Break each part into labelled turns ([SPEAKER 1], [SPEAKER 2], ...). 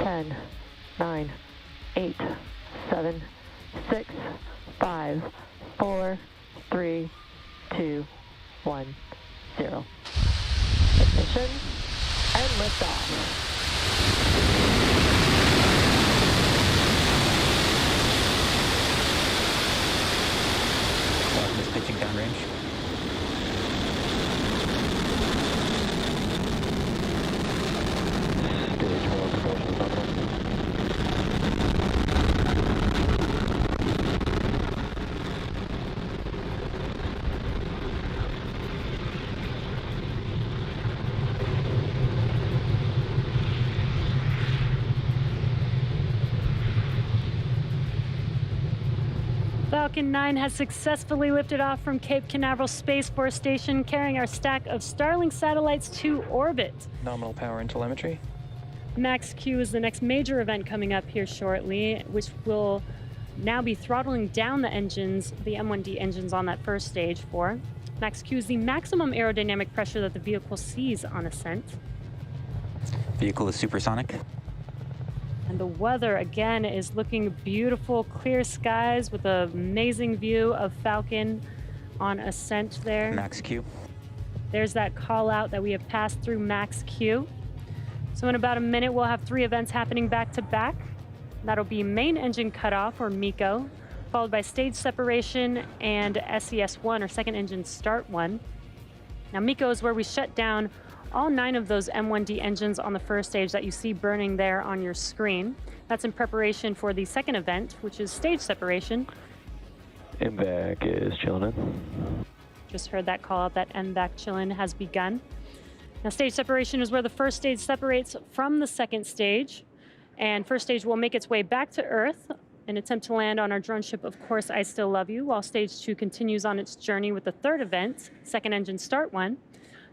[SPEAKER 1] 10, 9, 8, 7, 6, 5, 4, 3, 2, 1, 0. Ignition and liftoff.
[SPEAKER 2] Falcon is pitching downrange.
[SPEAKER 3] Stage 1 propulsion nominal.
[SPEAKER 4] Falcon 9 has successfully lifted off from Cape Canaveral Space Force Station, carrying our stack of Starlink satellites to orbit.
[SPEAKER 5] Nominal power and telemetry.
[SPEAKER 4] Max Q is the next major event coming up here shortly, which will now be throttling down the engines, the M1D engines on that first stage for. Max Q is the maximum aerodynamic pressure that the vehicle sees on ascent.
[SPEAKER 2] Vehicle is supersonic.
[SPEAKER 4] And the weather, again, is looking beautiful, clear skies with an amazing view of Falcon on ascent there.
[SPEAKER 2] Max Q.
[SPEAKER 4] There's that call out that we have passed through Max Q. So in about a minute, we'll have 3 events happening back to back. That'll be main engine cutoff, or MECO, followed by stage separation and SES1, or second engine start 1. Now MECO is where we shut down all 9 of those M1D engines on the first stage that you see burning there on your screen. That's in preparation for the second event, which is stage separation.
[SPEAKER 3] MVAC is chilling in.
[SPEAKER 4] Just heard that call out that MVAC chillin' has begun. Now stage separation is where the first stage separates from the second stage, and first stage will make its way back to Earth and attempt to land on our drone ship, Of Course I Still Love You, while stage 2 continues on its journey with the third event, second engine start 1.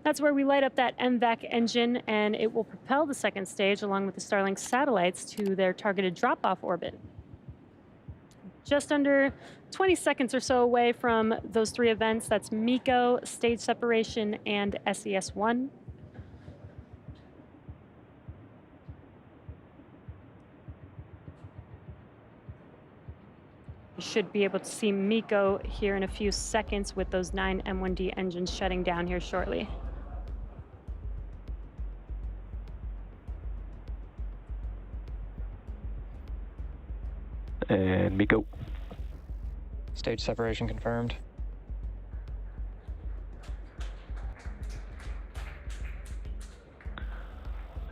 [SPEAKER 4] That's where we light up that MVAC engine, and it will propel the second stage along with the Starlink satellites to their targeted drop-off orbit. Just under 20 seconds or so away from those 3 events, that's MECO, stage separation, and SES1. You should be able to see MECO here in a few seconds with those 9 M1D engines shutting down here shortly.
[SPEAKER 3] And MECO.
[SPEAKER 5] Stage separation confirmed.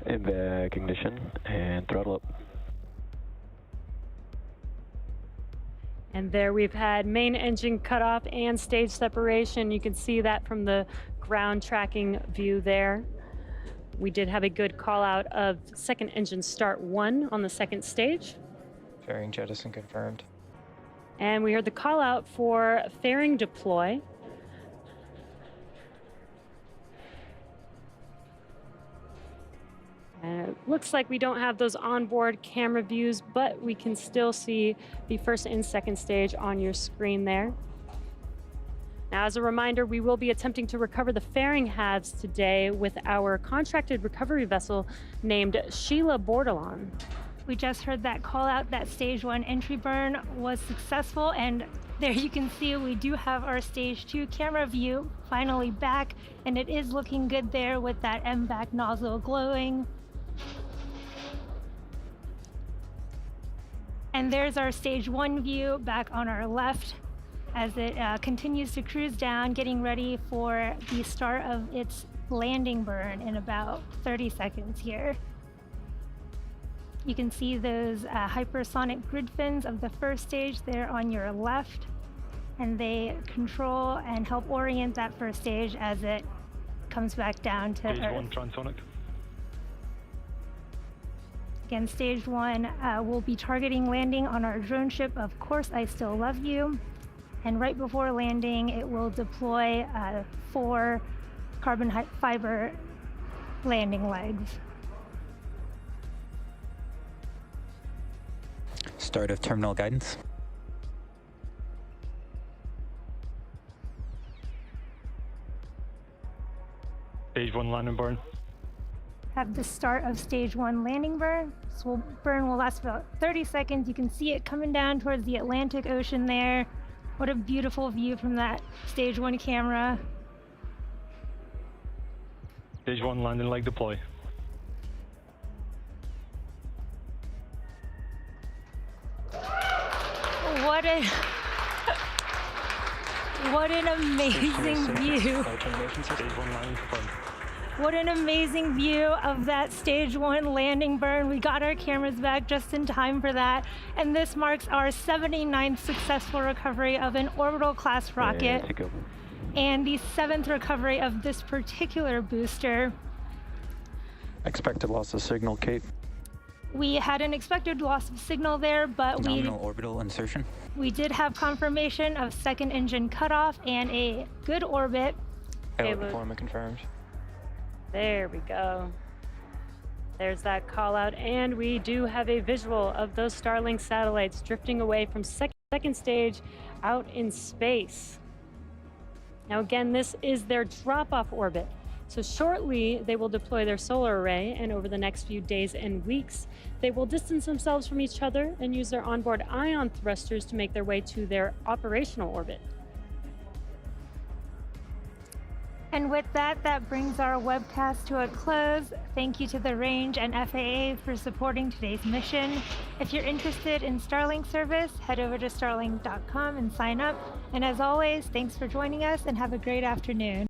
[SPEAKER 3] MVAC ignition and throttle up.
[SPEAKER 4] And there we've had main engine cutoff and stage separation. You can see that from the ground tracking view there. We did have a good call out of second engine start 1 on the second stage.
[SPEAKER 5] Fairing jettison confirmed.
[SPEAKER 4] And we heard the call out for fairing deploy. And it looks like we don't have those onboard camera views, but we can still see the first and second stage on your screen there. Now, as a reminder, we will be attempting to recover the fairing halves today with our contracted recovery vessel named Sheila Bordelon.
[SPEAKER 6] We just heard that call out that stage 1 entry burn was successful, and there you can see we do have our stage 2 camera view finally back, and it is looking good there with that MVAC nozzle glowing. And there's our stage 1 view back on our left as it continues to cruise down, getting ready for the start of its landing burn in about 30 seconds here. You can see those hypersonic grid fins of the first stage there on your left, and they control and help orient that first stage as it comes back down to Earth.
[SPEAKER 7] Stage 1 transonic.
[SPEAKER 6] Again, stage 1 will be targeting landing on our drone ship, Of Course I Still Love You. And right before landing, it will deploy 4 carbon fiber landing legs.
[SPEAKER 2] Start of terminal guidance.
[SPEAKER 7] Stage 1 landing burn.
[SPEAKER 6] have the start of stage 1 landing burn. This burn will last about 30 seconds. You can see it coming down towards the Atlantic Ocean there. What a beautiful view from that stage 1 camera.
[SPEAKER 7] Stage 1 landing leg deploy.
[SPEAKER 6] What an amazing view.
[SPEAKER 7] Stage 1 landing confirmed.
[SPEAKER 6] What an amazing view of that stage 1 landing burn. We got our cameras back just in time for that. And this marks our 79th successful recovery of an orbital class rocket. And the 7th recovery of this particular booster.
[SPEAKER 8] Expected loss of signal, Kate.
[SPEAKER 6] We had an expected loss of signal there, but
[SPEAKER 2] Nominal orbital insertion.
[SPEAKER 6] we did have confirmation of second engine cutoff and a good orbit.
[SPEAKER 5] Payload
[SPEAKER 4] Payload.
[SPEAKER 5] deployment confirmed.
[SPEAKER 4] There we go. There's that call out, and we do have a visual of those Starlink satellites drifting away from second stage out in space. Now again, this is their drop-off orbit. So shortly, they will deploy their solar array, and over the next few days and weeks, they will distance themselves from each other and use their onboard ion thrusters to make their way to their operational orbit.
[SPEAKER 6] And with that, that brings our webcast to a close. Thank you to the Range and FAA for supporting today's mission. If you're interested in Starlink service, head over to starlink.com and sign up. And as always, thanks for joining us and have a great afternoon.